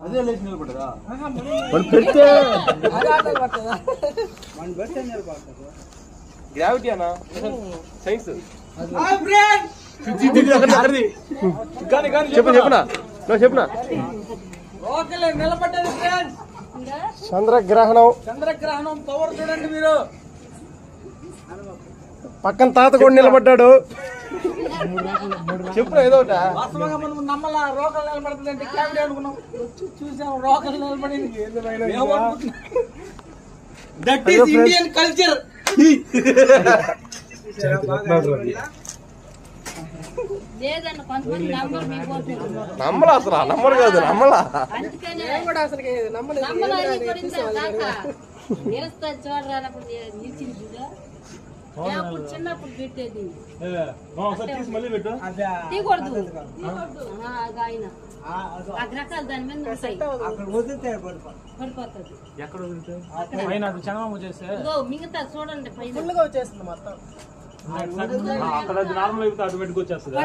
అదే లేచి నిలబడదా గ్రావిటీ అన్నా సైన్స్ చెప్పునా నిలబడ్డది చంద్రగ్రహణం పవర్ చూడండి మీరు. పక్కన తాత కూడా నిలబడ్డాడు. చెప్పునా ఏదో ఒకటి వాస్తవంగా మనం నమ్మలా రోకలు నిలబడుతుంది అంటే క్యావిటీ అనుకున్నాం. చూసాం రోకలు నిలబడింది. That is Indian culture. నమ్మలా అసలు నమ్మరు కాదు నమ్మలా చిన్నప్పుడు పెట్టేది రకాలు దాని మీద పడిపోతుంది. మిగతా చూడండి పైన అక్కడ నార్మల్ అయితే ఆటోమేటిక్ వచ్చేస్తుంది.